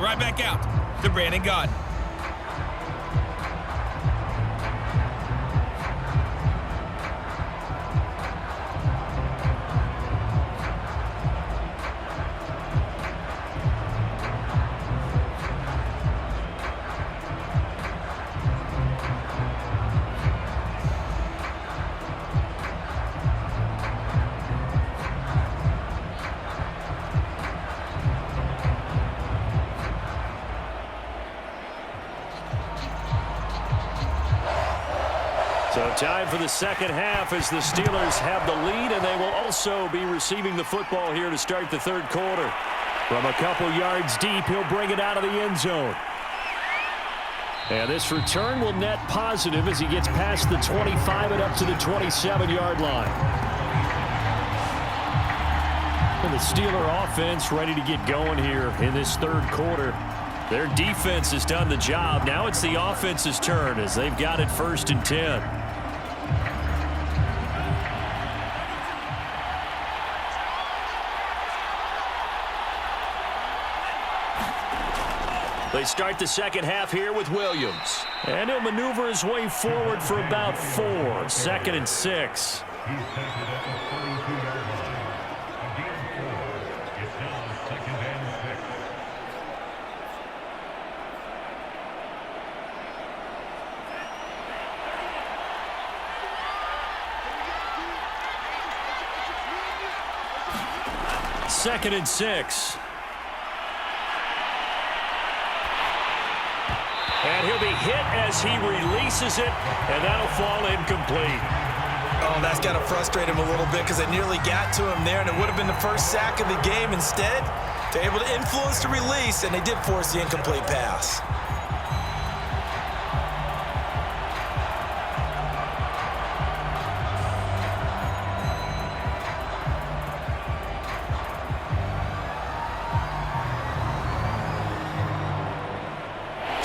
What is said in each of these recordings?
right back out to Brandon Gaudin. So time for the second half as the Steelers have the lead, and they will also be receiving the football here to start the third quarter. From a couple yards deep, he'll bring it out of the end zone. And this return will net positive as he gets past the 25 and up to the 27-yard line. And the Steeler offense ready to get going here in this third quarter. Their defense has done the job. Now it's the offense's turn as they've got it 1st and 10. They start the second half here with Williams. And he'll maneuver his way forward for about 4. 2nd and 6. Second and 6. And he'll be hit as he releases it, and that'll fall incomplete. Oh, that's got to frustrate him a little bit because they nearly got to him there, and it would have been the first sack of the game. Instead, they're able to influence the release, and they did force the incomplete pass.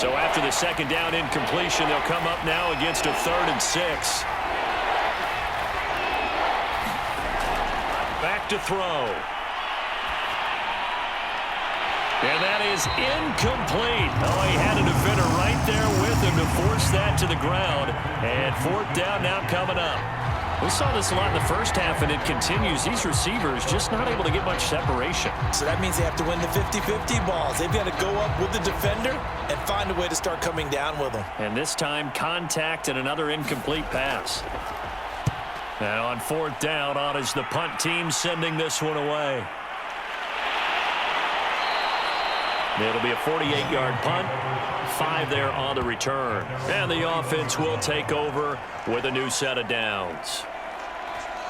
So after the second down incompletion, they'll come up now against a 3rd and 6. Back to throw. And that is incomplete. Oh, he had a defender right there with him to force that to the ground. And 4th down now coming up. We saw this a lot in the first half, and it continues. These receivers just not able to get much separation. So that means they have to win the 50-50 balls. They've got to go up with the defender and find a way to start coming down with them. And this time, contact and another incomplete pass. Now on 4th down, on is the punt team sending this one away. It'll be a 48-yard punt. 5 there on the return. And the offense will take over with a new set of downs.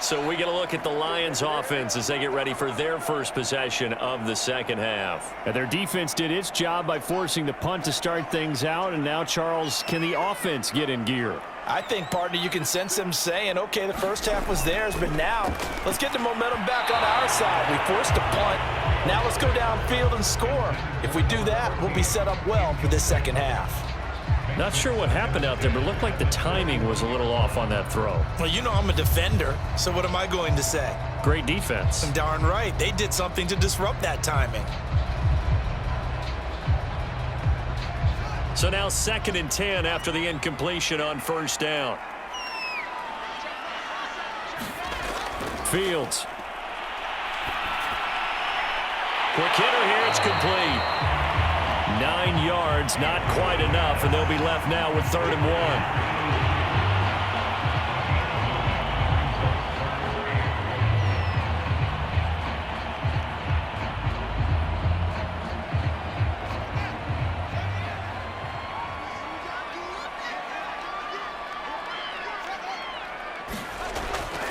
So we get a look at the Lions offense as they get ready for their first possession of the second half. And their defense did its job by forcing the punt to start things out. And now, Charles, can the offense get in gear? I think, partner, you can sense them saying, okay, the first half was theirs, but now let's get the momentum back on our side. We forced a punt. Now let's go downfield and score. If we do that, we'll be set up well for this second half. Not sure what happened out there, but it looked like the timing was a little off on that throw. Well, you know I'm a defender, so what am I going to say? Great defense. Darn right. They did something to disrupt that timing. So now 2nd and 10 after the incompletion on 1st down. Fields. Quick hitter here, it's complete. 9 yards, not quite enough, and they'll be left now with 3rd and 1.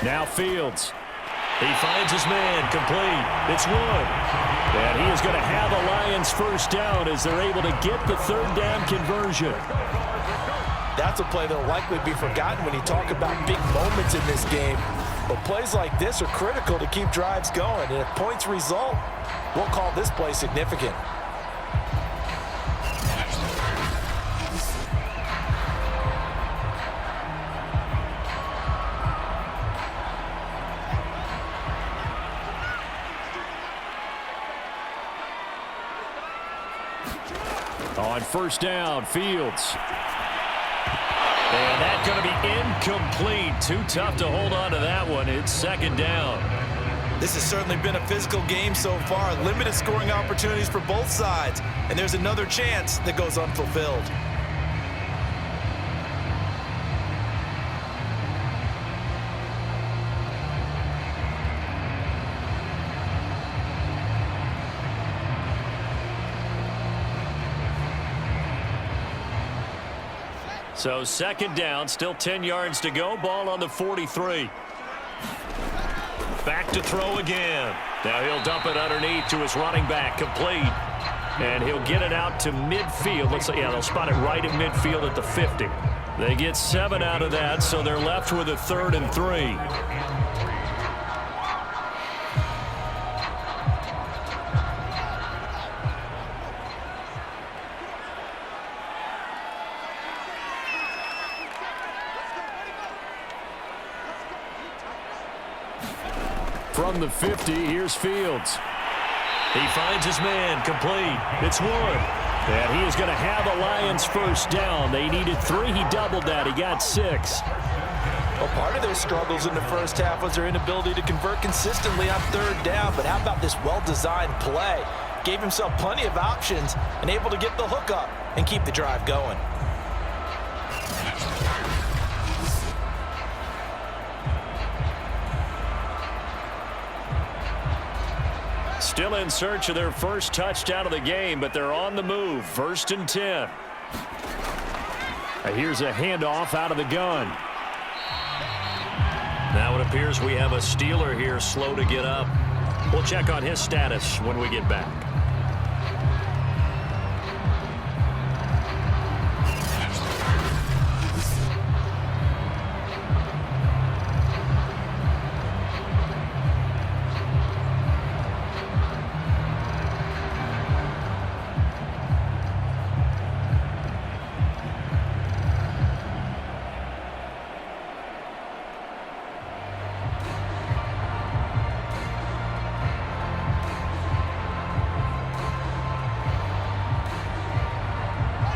Now Fields. He finds his man, complete. It's Wood. And he is going to have a Lions first down as they're able to get the 3rd down conversion. That's a play that will likely be forgotten when you talk about big moments in this game. But plays like this are critical to keep drives going. And if points result, we'll call this play significant. On first down, Fields. And that's going to be incomplete. Too tough to hold on to that one. It's second down. This has certainly been a physical game so far. Limited scoring opportunities for both sides. And there's another chance that goes unfulfilled. So second down, still 10 yards to go. Ball on the 43. Back to throw again. Now he'll dump it underneath to his running back. Complete. And he'll get it out to midfield. Looks like, yeah, they'll spot it right at midfield at the 50. They get 7 out of that, so they're left with a 3rd and 3. From the 50, here's Fields. He finds his man. Complete. It's 1. And he is going to have a Lions first down. They needed 3. He doubled that. He got 6. Well, part of their struggles in the first half was their inability to convert consistently on 3rd down. But how about this well-designed play? Gave himself plenty of options and able to get the hook up and keep the drive going. Still in search of their first touchdown of the game, but they're on the move. 1st and 10. Here's a handoff out of the gun. Now it appears we have a Steeler here slow to get up. We'll check on his status when we get back.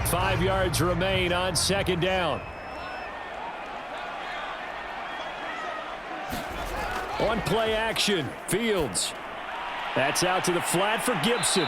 Five yards remain on second down. On play action, Fields. That's out to the flat for Gibson.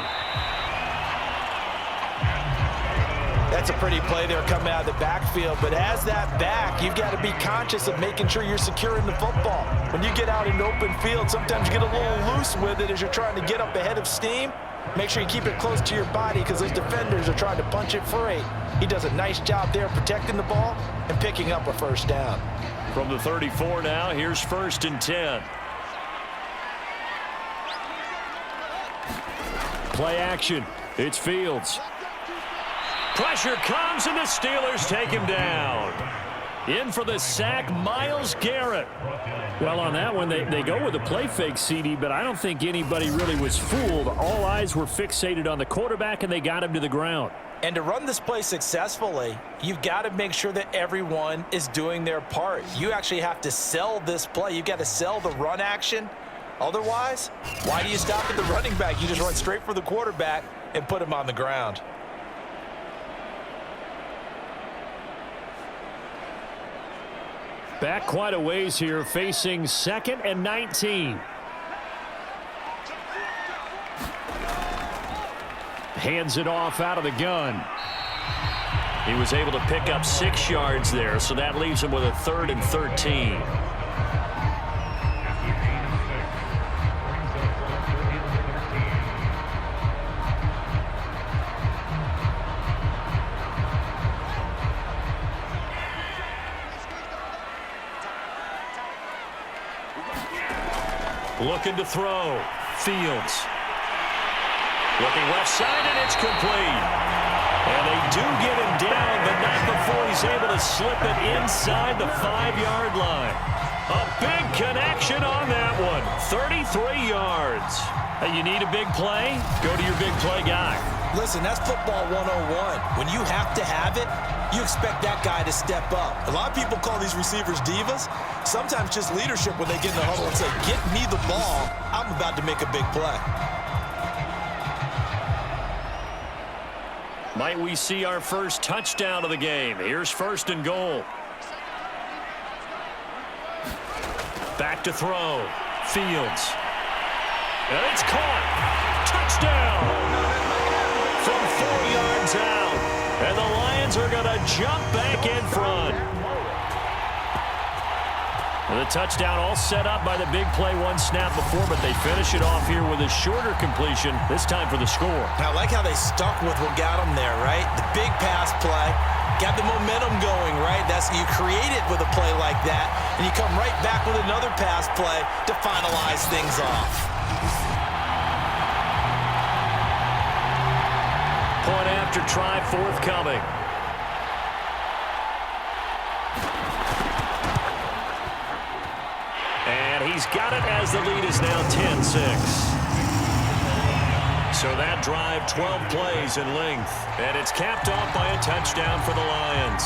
That's a pretty play there coming out of the backfield, but as that back, you've got to be conscious of making sure you're securing the football. When you get out in open field, sometimes you get a little loose with it as you're trying to get up ahead of steam. Make sure you keep it close to your body because those defenders are trying to punch it free. He does a nice job there protecting the ball and picking up a first down. From the 34 now, here's 1st and 10. Play action. It's Fields. Pressure comes and the Steelers take him down. In for the sack, Myles Garrett. Well, on that one, they go with a play fake, CD, but I don't think anybody really was fooled. All eyes were fixated on the quarterback, and they got him to the ground. And to run this play successfully, you've got to make sure that everyone is doing their part. You actually have to sell this play. You've got to sell the run action. Otherwise, why do you stop at the running back? You just run straight for the quarterback and put him on the ground. Back quite a ways here, facing 2nd and 19. Hands it off out of the gun. He was able to pick up 6 yards there, so that leaves him with a 3rd and 13. Looking to throw. Fields. Looking left side, and it's complete. And they do get him down, but not before he's able to slip it inside the 5-yard line. A big connection on that one. 33 yards. Hey, you need a big play? Go to your big play guy. Listen, that's football 101. When you have to have it, you expect that guy to step up. A lot of people call these receivers divas. Sometimes just leadership when they get in the huddle and say, get me the ball. I'm about to make a big play. Might we see our first touchdown of the game? Here's first and goal. Back to throw. Fields. And it's caught. Touchdown. From 4 yards out. And the Lions are going to jump back in front. And the touchdown all set up by the big play one snap before, but they finish it off here with a shorter completion, this time for the score. I like how they stuck with what got them there, right? The big pass play, got the momentum going, right? You create it with a play like that, and you come right back with another pass play to finalize things off. Point after try forthcoming. And he's got it as the lead is now 10-6. So that drive, 12 plays in length. And it's capped off by a touchdown for the Lions.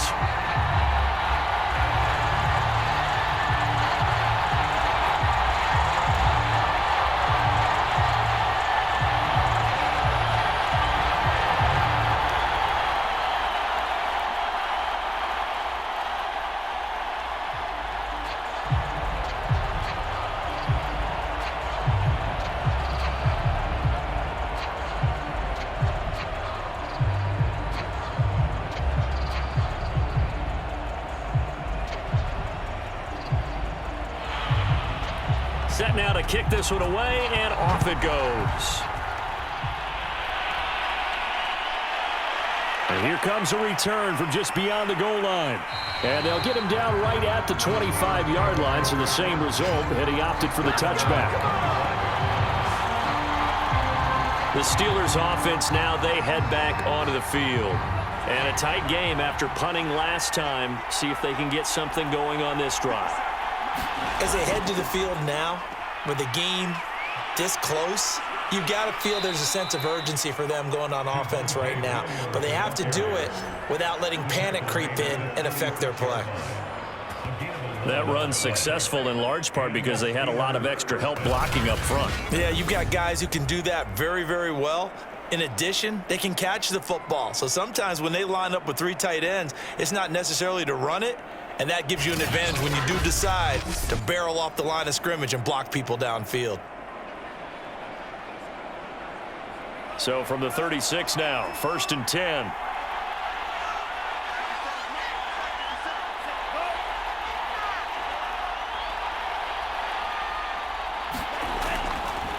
Set now to kick this one away, and off it goes. And here comes a return from just beyond the goal line. And they'll get him down right at the 25-yard line, so the same result, and he opted for the touchback. The Steelers offense now, they head back onto the field. And a tight game after punting last time. See if they can get something going on this drive. As they head to the field now, with the game this close, you've got to feel there's a sense of urgency for them going on offense right now. But they have to do it without letting panic creep in and affect their play. That run's successful in large part because they had a lot of extra help blocking up front. Yeah, you've got guys who can do that very, very well. In addition, they can catch the football. So sometimes when they line up with 3 tight ends, it's not necessarily to run it, and that gives you an advantage when you do decide to barrel off the line of scrimmage and block people downfield. So from the 36 now, first and 10.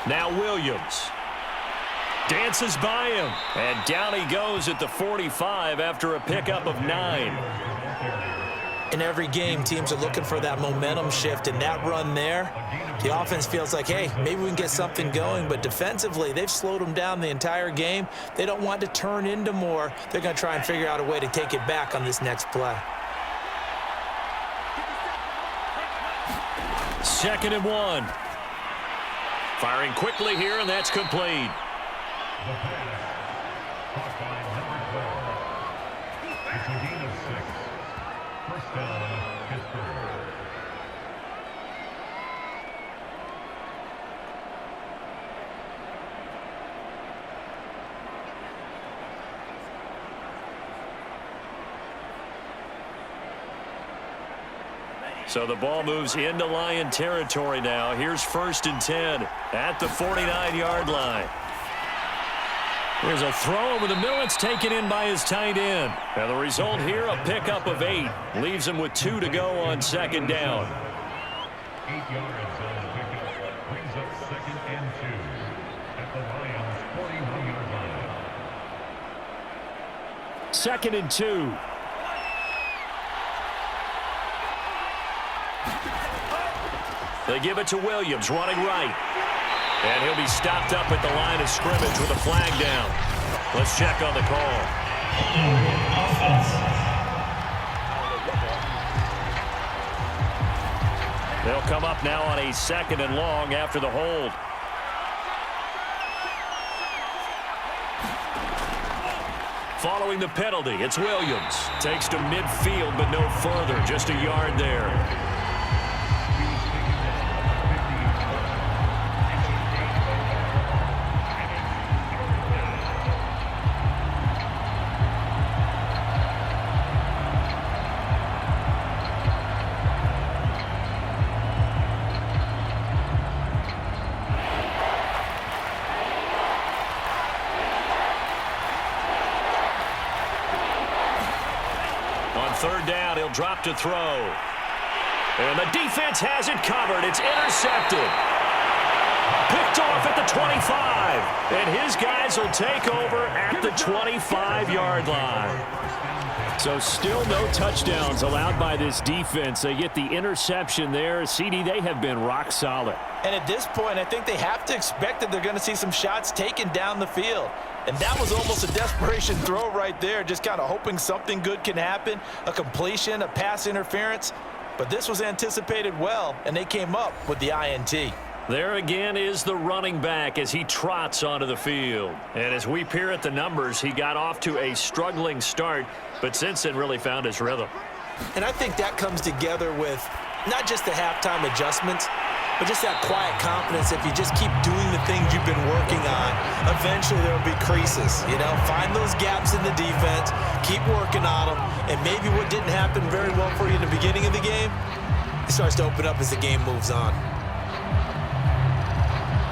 Now Williams. Dances by him. And down he goes at the 45 after a pickup of 9. In every game, teams are looking for that momentum shift, and that run there, the offense feels like, hey, maybe we can get something going, but defensively, they've slowed them down the entire game. They don't want to turn into more. They're going to try and figure out a way to take it back on this next play. 2nd and 1. Firing quickly here, and that's complete. So the ball moves into Lion territory now. Here's first and 10 at the 49-yard line. Here's a throw over the middle. It's taken in by his tight end. And the result here, a pickup of 8. Leaves him with 2 to go on 2nd down. 8 yards on the pickup. Brings up 2nd and 2 at the Lions' 41-yard line. 2nd and 2. They give it to Williams, running right. And he'll be stopped up at the line of scrimmage with a flag down. Let's check on the call. They'll come up now on a 2nd and long after the hold. Following the penalty, it's Williams. Takes to midfield, but no further. Just a yard there. third down, he'll drop to throw. And the defense has it covered. It's intercepted. Picked off at the 25. And his guys will take over at the 25-yard line. So still no touchdowns allowed by this defense. They get the interception there. CD, they have been rock solid. And at this point, I think they have to expect that they're going to see some shots taken down the field. And that was almost a desperation throw right there, just kind of hoping something good can happen, a completion, a pass interference. But this was anticipated well, and they came up with the INT. There again is the running back as he trots onto the field. And as we peer at the numbers, he got off to a struggling start, but since then really found his rhythm. And I think that comes together with not just the halftime adjustments, but just that quiet confidence. If you just keep doing the things you've been working on, eventually there will be creases. You know, find those gaps in the defense, keep working on them, and maybe what didn't happen very well for you in the beginning of the game, it starts to open up as the game moves on.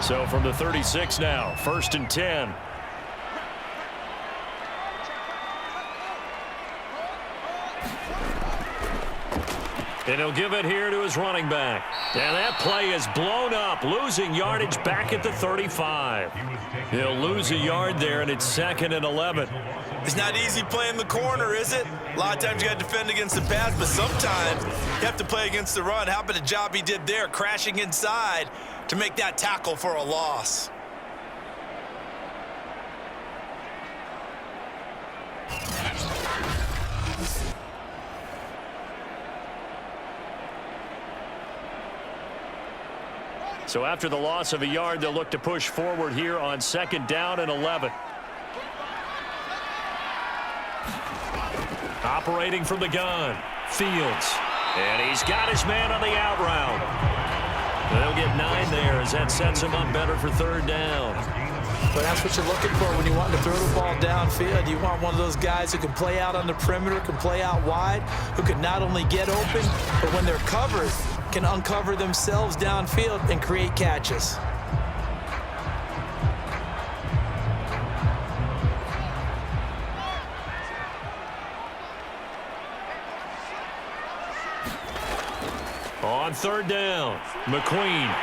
So from the 36 now, 1st and 10. And he'll give it here to his running back. And that play is blown up, losing yardage back at the 35. He'll lose a yard there, and it's 2nd and 11. It's not easy playing the corner, is it? A lot of times you got to defend against the pass, but sometimes you have to play against the run. How about the job he did there, crashing inside to make that tackle for a loss? So after the loss of a yard, they'll look to push forward here on 2nd down and 11. Operating from the gun, Fields. And he's got his man on the out route. They'll get 9 there as that sets him up better for 3rd down. But that's what you're looking for when you want to throw the ball downfield. You want one of those guys who can play out on the perimeter, can play out wide, who can not only get open, but when they're covered, can uncover themselves downfield and create catches. On 3rd down, McQueen.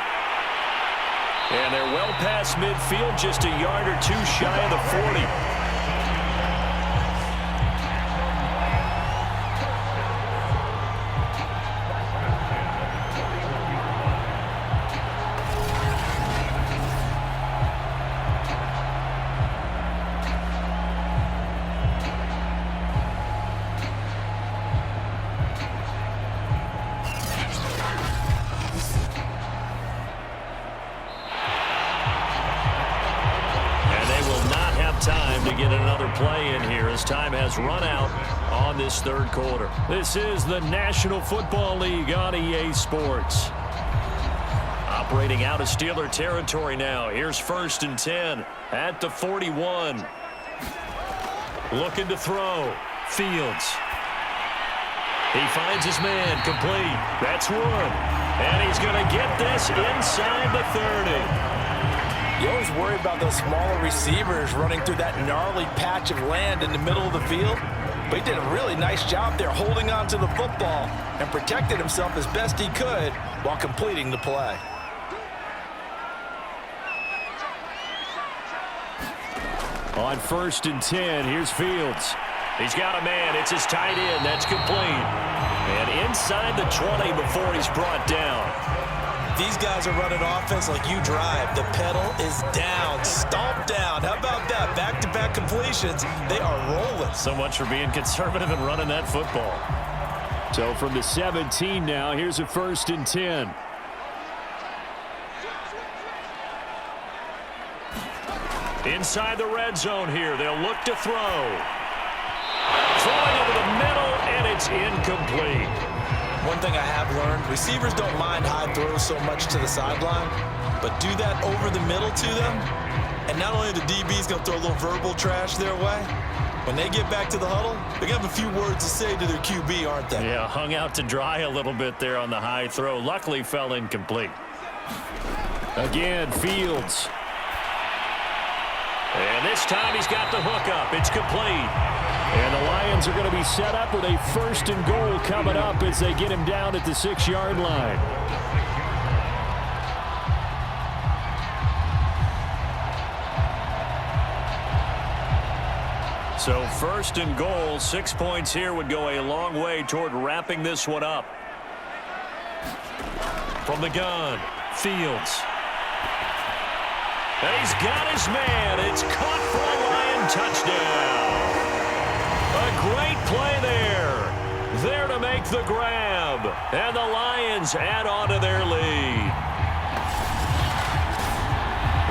And they're well past midfield, just a yard or 2 shy of the 40. Time to get another play in here as time has run out on this 3rd quarter. This is the National Football League on EA Sports. Operating out of Steeler territory now. Here's 1st and 10 at the 41. Looking to throw. Fields. He finds his man complete. That's Wood. And he's going to get this inside the 30. You always worry about those smaller receivers running through that gnarly patch of land in the middle of the field. But he did a really nice job there holding on to the football and protected himself as best he could while completing the play. On 1st and 10, here's Fields. He's got a man. It's his tight end. That's complete. And inside the 20 before he's brought down. These guys are running offense like you drive. The pedal is down, stomped down. How about that? Back-to-back completions. They are rolling. So much for being conservative and running that football. So from the 17 now, here's a 1st and 10. Inside the red zone here. They'll look to throw. Throwing over the middle, and it's incomplete. One thing I have learned, receivers don't mind high throws so much to the sideline, but do that over the middle to them, and not only the DB's going to throw a little verbal trash their way, when they get back to the huddle, they're going to have a few words to say to their QB, aren't they? Yeah, hung out to dry a little bit there on the high throw. Luckily fell incomplete. Again, Fields. And this time he's got the hook up. It's complete. And the Lions are going to be set up with a 1st and goal coming up as they get him down at the 6-yard line. So 1st and goal, 6 points here would go a long way toward wrapping this one up. From the gun, Fields. And he's got his man. It's caught for a Lion touchdown. A great play there. There to make the grab. And the Lions add on to their lead.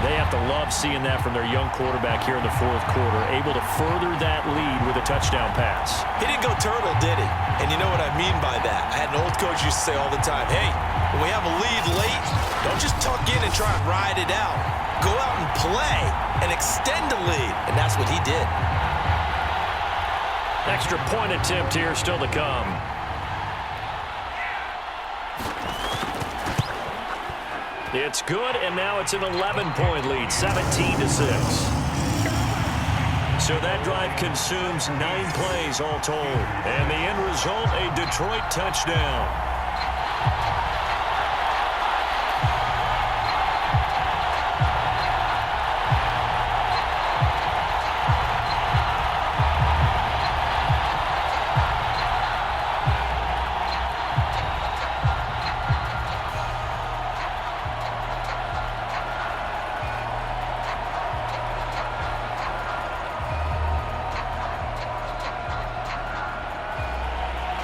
They have to love seeing that from their young quarterback here in the 4th quarter, able to further that lead with a touchdown pass. He didn't go turtle, did he? And you know what I mean by that. I had an old coach used to say all the time, hey, when we have a lead late, don't just tuck in and try and ride it out. Go out and play and extend the lead. And that's what he did. Extra point attempt here still to come. It's good, and now it's an 11-point lead, 17-6. So that drive consumes 9 plays all told. And the end result, a Detroit touchdown.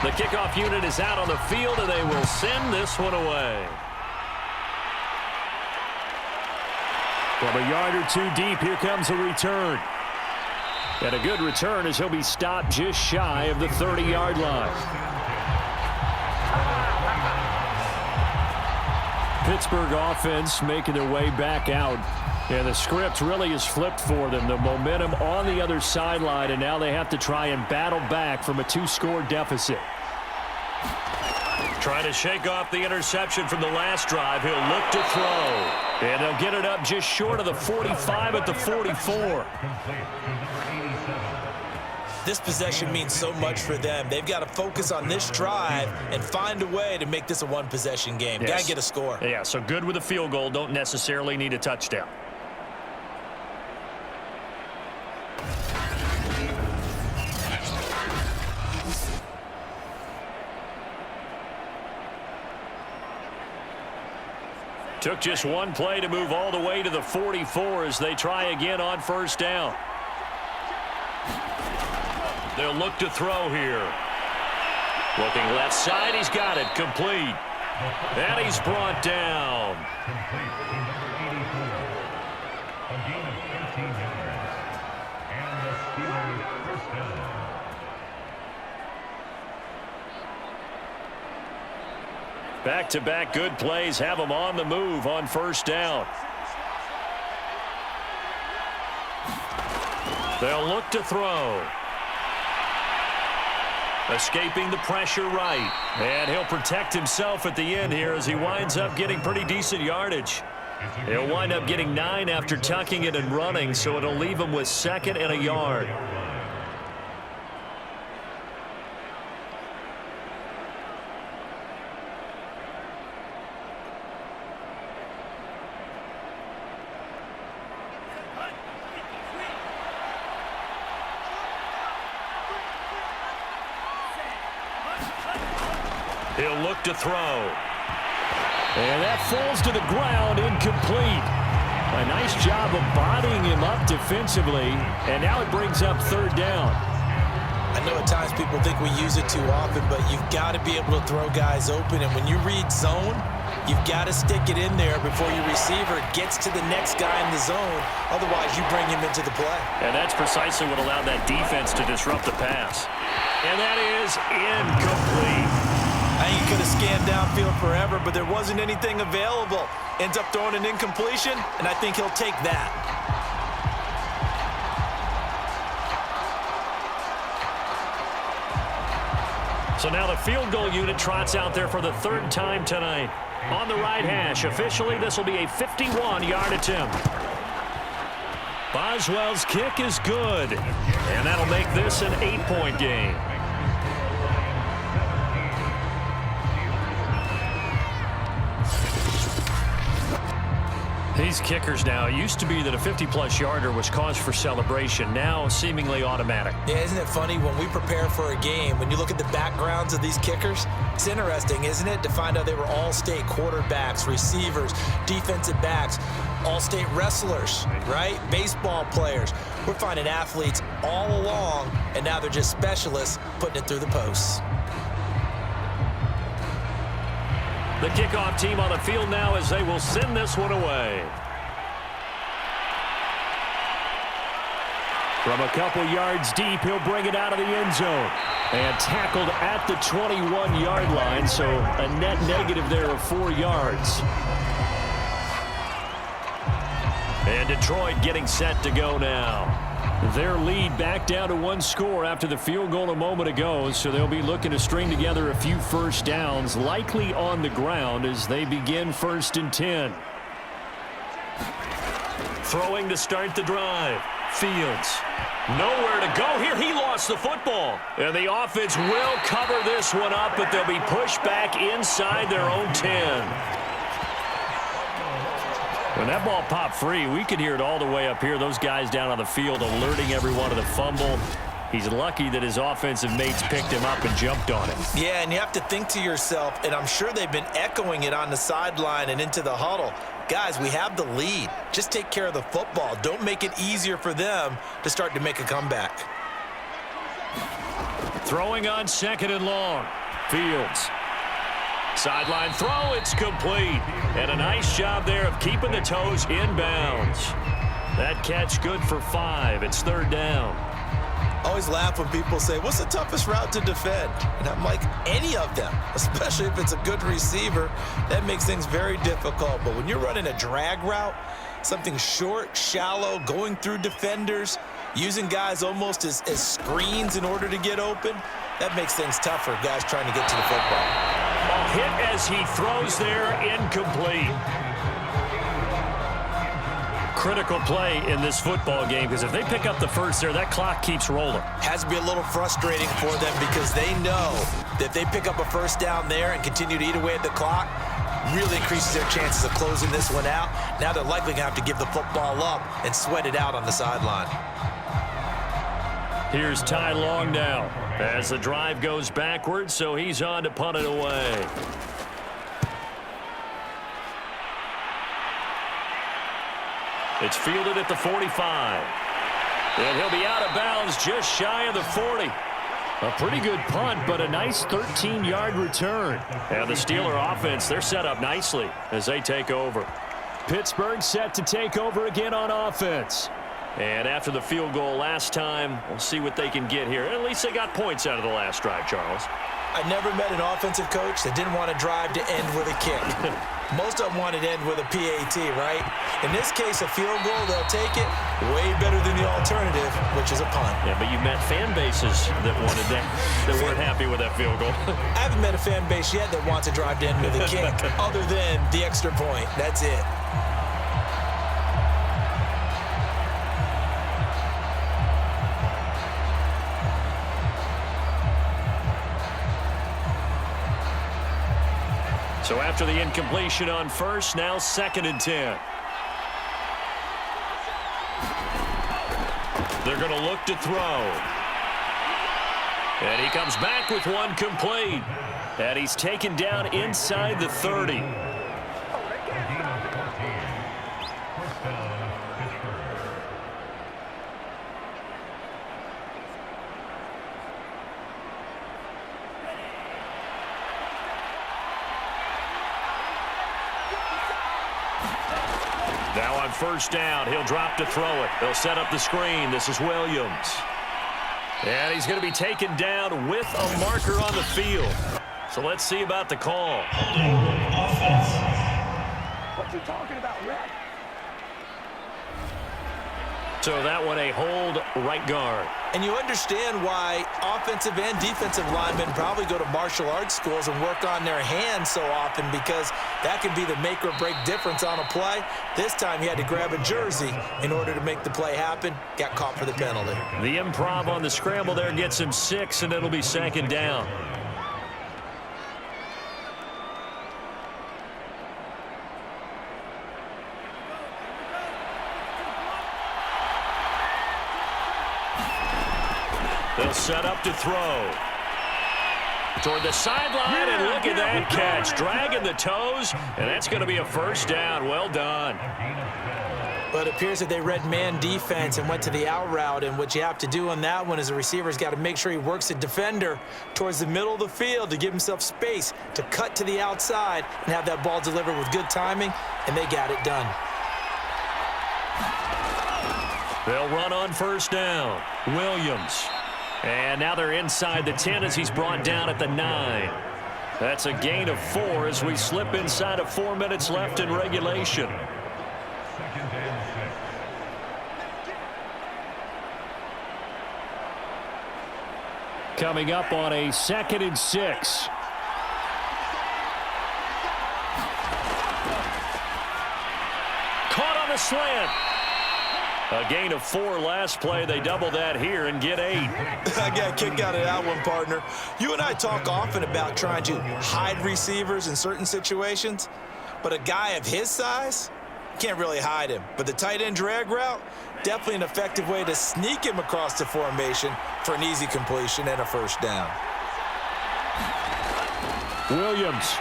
The kickoff unit is out on the field, and they will send this one away. From a yard or 2 deep, here comes a return. And a good return as he'll be stopped just shy of the 30-yard line. Pittsburgh offense making their way back out. And the script really is flipped for them. The momentum on the other sideline, and now they have to try and battle back from a 2-score deficit. Trying to shake off the interception from the last drive. He'll look to throw. And they'll get it up just short of the 45 at the 44. This possession means so much for them. They've got to focus on this drive and find a way to make this a one-possession game. Yes. Got to get a score. Yeah, so good with a field goal. Don't necessarily need a touchdown. Took just one play to move all the way to the 44 as they try again on 1st down. They'll look to throw here. Looking left side, he's got it, complete. And he's brought down. Complete to number 84. A gain of 13 yards. And the Steelers 1st down. Back-to-back good plays have them on the move on 1st down. They'll look to throw. Escaping the pressure right. And he'll protect himself at the end here as he winds up getting pretty decent yardage. He'll wind up getting 9 after tucking it and running, so it'll leave him with 2nd and a yard. He'll look to throw. And that falls to the ground, incomplete. A nice job of bodying him up defensively, and now it brings up 3rd down. I know at times people think we use it too often, but you've got to be able to throw guys open. And when you read zone, you've got to stick it in there before your receiver gets to the next guy in the zone. Otherwise, you bring him into the play. And that's precisely what allowed that defense to disrupt the pass. And that is incomplete. I think he could have scanned downfield forever, but there wasn't anything available. Ends up throwing an incompletion, and I think he'll take that. So now the field goal unit trots out there for the 3rd time tonight. On the right hash, officially this will be a 51-yard attempt. Boswell's kick is good. And that'll make this an 8-point game. These kickers now, it used to be that a 50-plus yarder was cause for celebration. Now seemingly automatic. Yeah, isn't it funny when we prepare for a game, when you look at the backgrounds of these kickers, it's interesting, isn't it, to find out they were all-state quarterbacks, receivers, defensive backs, all-state wrestlers, right? Baseball players. We're finding athletes all along, and now they're just specialists putting it through the posts. The kickoff team on the field now as they will send this one away. From a couple yards deep, he'll bring it out of the end zone. And tackled at the 21-yard line, so a net negative there of 4 yards. And Detroit getting set to go now. Their lead back down to 1 score after the field goal a moment ago, so they'll be looking to string together a few first downs, likely on the ground as they begin 1st and 10. Throwing to start the drive. Fields. Nowhere to go here. He lost the football. And the offense will cover this one up, but they'll be pushed back inside their own 10. When that ball popped free, we could hear it all the way up here. Those guys down on the field alerting everyone of the fumble. He's lucky that his offensive mates picked him up and jumped on him. Yeah, and you have to think to yourself, and I'm sure they've been echoing it on the sideline and into the huddle. Guys, we have the lead. Just take care of the football. Don't make it easier for them to start to make a comeback. Throwing on 2nd and long. Fields. Sideline throw, it's complete. And a nice job there of keeping the toes inbounds. That catch good for 5. It's 3rd down. I always laugh when people say, what's the toughest route to defend? And I'm like, any of them, especially if it's a good receiver. That makes things very difficult. But when you're running a drag route, something short, shallow, going through defenders, using guys almost as screens in order to get open, that makes things tougher, guys trying to get to the football. A hit as he throws there, incomplete. Critical play in this football game because if they pick up the first there, that clock keeps rolling. Has to be a little frustrating for them because they know that if they pick up a first down there and continue to eat away at the clock, really increases their chances of closing this one out. Now they're likely going to have to give the football up and sweat it out on the sideline. Here's Ty Long now as the drive goes backwards, so he's on to punt it away. It's fielded at the 45. And he'll be out of bounds just shy of the 40. A pretty good punt, but a nice 13-yard return. And the Steeler offense, they're set up nicely as they take over. Pittsburgh set to take over again on offense. And after the field goal last time, we'll see what they can get here. At least they got points out of the last drive, Charles. I never met an offensive coach that didn't want to drive to end with a kick. Most of them wanted to end with a PAT, right? In this case, a field goal, they'll take it. Way better than the alternative, which is a punt. Yeah, but you met fan bases that wanted that, that weren't happy with that field goal. I haven't met a fan base yet that wants to drive to end with a kick other than the extra point. That's it. So after the incompletion on first, now 2nd and 10. They're going to look to throw. And he comes back with one complete. And he's taken down inside the 30. Now on first down, he'll drop to throw it. They'll set up the screen. This is Williams. And he's going to be taken down with a marker on the field. So let's see about the call. Offense. What you talking about, Red? So that one a hold right guard. And you understand why offensive and defensive linemen probably go to martial arts schools and work on their hands so often, because that can be the make or break difference on a play. This time he had to grab a jersey in order to make the play happen. Got caught for the penalty. The improv on the scramble there gets him 6, and it'll be 2nd down. They'll set up to throw. Toward the sideline, and look at that catch. Dragging the toes, and that's going to be a 1st down. Well done. But it appears that they read man defense and went to the out route, and what you have to do on that one is the receiver's got to make sure he works the defender towards the middle of the field to give himself space to cut to the outside and have that ball delivered with good timing, and they got it done. They'll run on 1st down. Williams. And now they're inside the 10 as he's brought down at the 9. That's a gain of 4 as we slip inside of 4 minutes left in regulation. 2nd and 6. Coming up on a 2nd and 6. Caught on the slant. A gain of 4 last play. They double that here and get 8. I got a kick out of that one, partner. You and I talk often about trying to hide receivers in certain situations, but a guy of his size can't really hide him. But the tight end drag route, definitely an effective way to sneak him across the formation for an easy completion and a 1st down. Williams.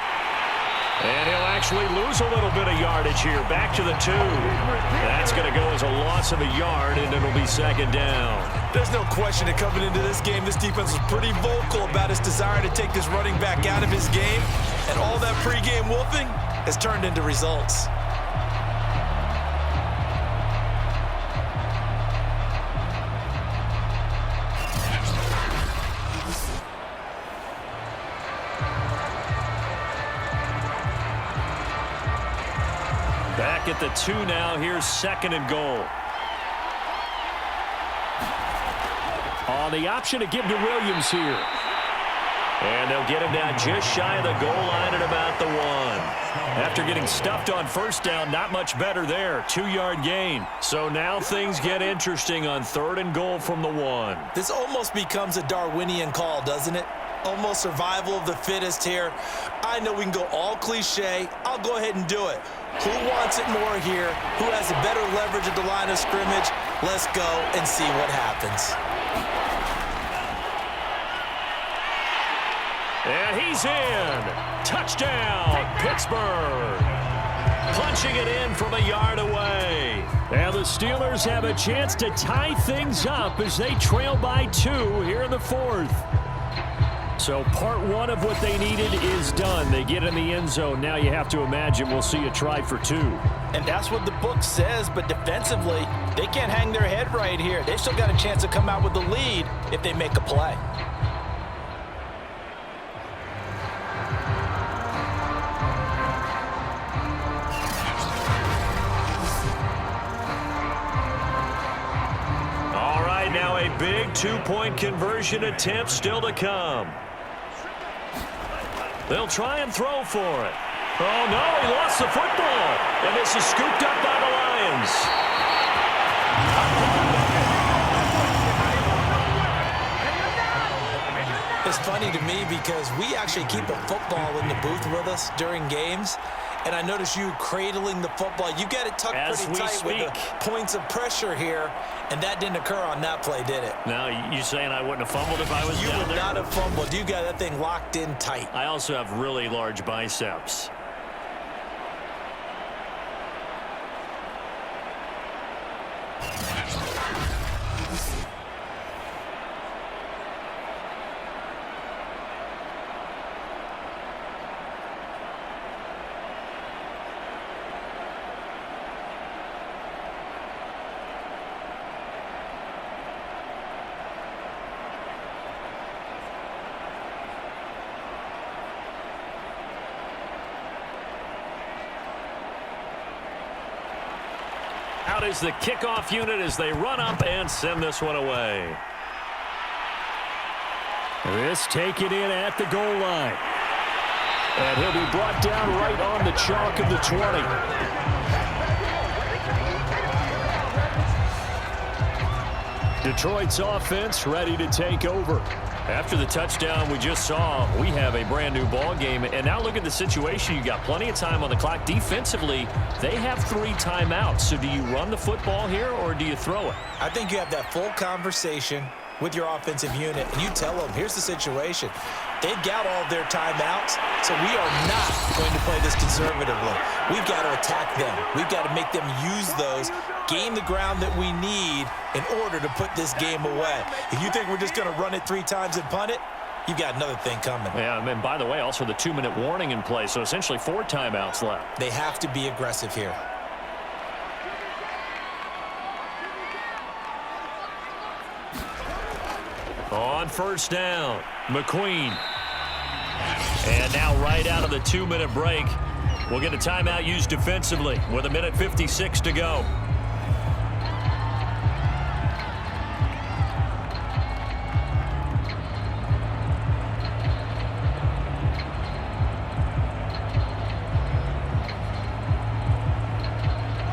And he'll actually lose a little bit of yardage here. Back to the 2. That's going to go as a loss of a yard, and it'll be 2nd down. There's no question that coming into this game, this defense was pretty vocal about its desire to take this running back out of his game, and all that pregame wolfing has turned into results. Back at the 2 now. Here's 2nd and goal. On the option to give to Williams here. And they'll get him down just shy of the goal line at about the 1. After getting stuffed on 1st down, not much better there. 2-yard gain. So now things get interesting on 3rd and goal from the 1. This almost becomes a Darwinian call, doesn't it? Almost survival of the fittest here. I know we can go all cliche. I'll go ahead and do it. Who wants it more here? Who has a better leverage at the line of scrimmage? Let's go and see what happens. And he's in. Touchdown, Pittsburgh. Punching it in from a yard away. And the Steelers have a chance to tie things up as they trail by 2 here in the 4th. So part 1 of what they needed is done. They get in the end zone. Now you have to imagine we'll see a try for 2. And that's what the book says, but defensively, they can't hang their head right here. They've still got a chance to come out with the lead if they make a play. All right, now a big 2-point conversion attempt still to come. They'll try and throw for it. Oh, no, he lost the football. And this is scooped up by the Lions. It's funny to me because we actually keep a football in the booth with us during games. And I notice you cradling the football. You got it tucked pretty tight with the points of pressure here. And that didn't occur on that play, did it? Now, you saying I wouldn't have fumbled if I was down there? You would not have fumbled. You got that thing locked in tight. I also have really large biceps. Out is the kickoff unit as they run up and send this one away. This taken in at the goal line. And he'll be brought down right on the chalk of the 20. Detroit's offense ready to take over. After the touchdown we just saw, we have a brand new ball game. And now look at the situation. You got plenty of time on the clock. Defensively, they have 3 timeouts. So do you run the football here or do you throw it? I think you have that full conversation with your offensive unit, and you tell them, here's the situation. They've got all of their timeouts, so we are not going to play this conservatively. We've got to attack them. We've got to make them use those, gain the ground that we need in order to put this game away. If you think we're just going to run it 3 times and punt it, you've got another thing coming. Yeah, and by the way, also the 2-minute warning in play, so essentially 4 timeouts left. They have to be aggressive here. On first down, McQueen. And now right out of the 2-minute break, we'll get a timeout used defensively with 1:56 to go.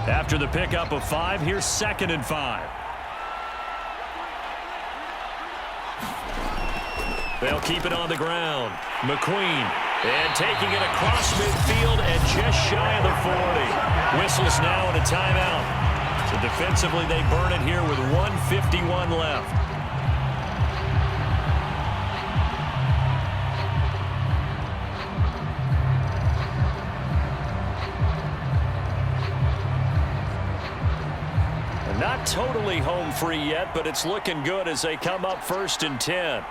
After the pickup of 5, here's 2nd and 5. They'll keep it on the ground. McQueen, and taking it across midfield and just shy of the 40. Whistles now and a timeout. So defensively, they burn it here with 1:51 left. And not totally home free yet, but it's looking good as they come up 1st and 10.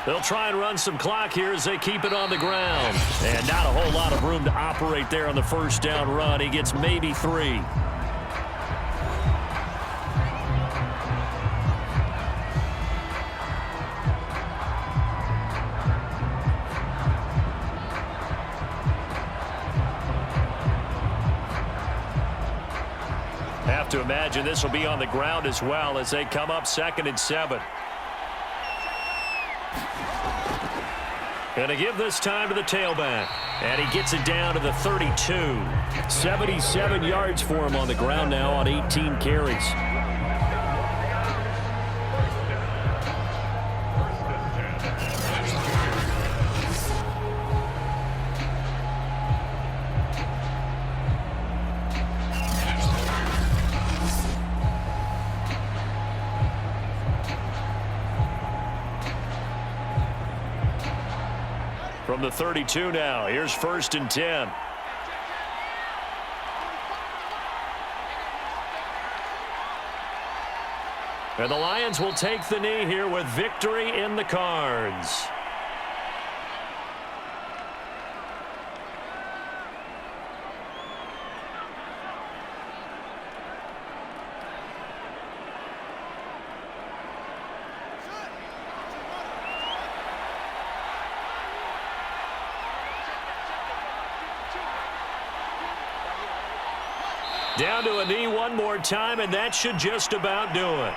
They'll try and run some clock here as they keep it on the ground. And not a whole lot of room to operate there on the first down run. He gets maybe 3. Have to imagine this will be on the ground as well as they come up 2nd and 7. Going to give this time to the tailback. And he gets it down to the 32. 77 yards for him on the ground now on 18 carries. From the 32 now, here's 1st and 10. And the Lions will take the knee here with victory in the cards. Down to a knee one more time, and that should just about do it.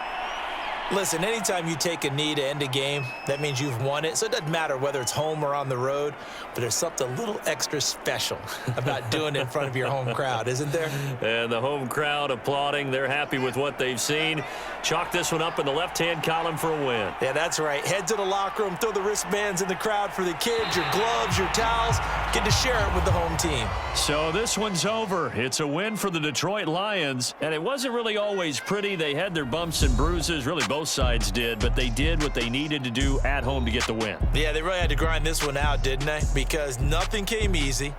Listen, anytime you take a knee to end a game, that means you've won it. So it doesn't matter whether it's home or on the road, but there's something a little extra special about doing it in front of your home crowd, isn't there? And the home crowd applauding. They're happy with what they've seen. Chalk this one up in the left-hand column for a win. Yeah, that's right. Head to the locker room, throw the wristbands in the crowd for the kids, your gloves, your towels. Get to share it with the home team. So this one's over. It's a win for the Detroit Lions, and it wasn't really always pretty. They had their bumps and bruises, really both sides did, but they did what they needed to do at home to get the win. Yeah, they really had to grind this one out, didn't they? Because nothing came easy.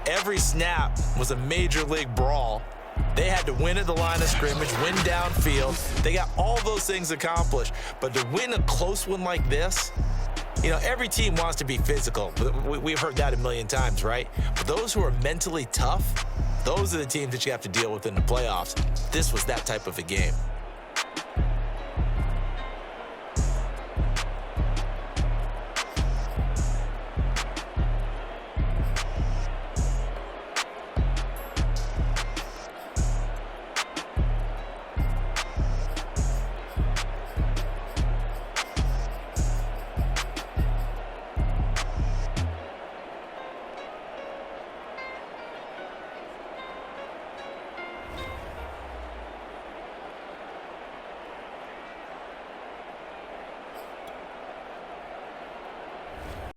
Every snap was a major league brawl. They had to win at the line of scrimmage, win downfield. They got all those things accomplished. But to win a close one like this, you know, every team wants to be physical. We've heard that a million times, right? But those who are mentally tough, those are the teams that you have to deal with in the playoffs. This was that type of a game.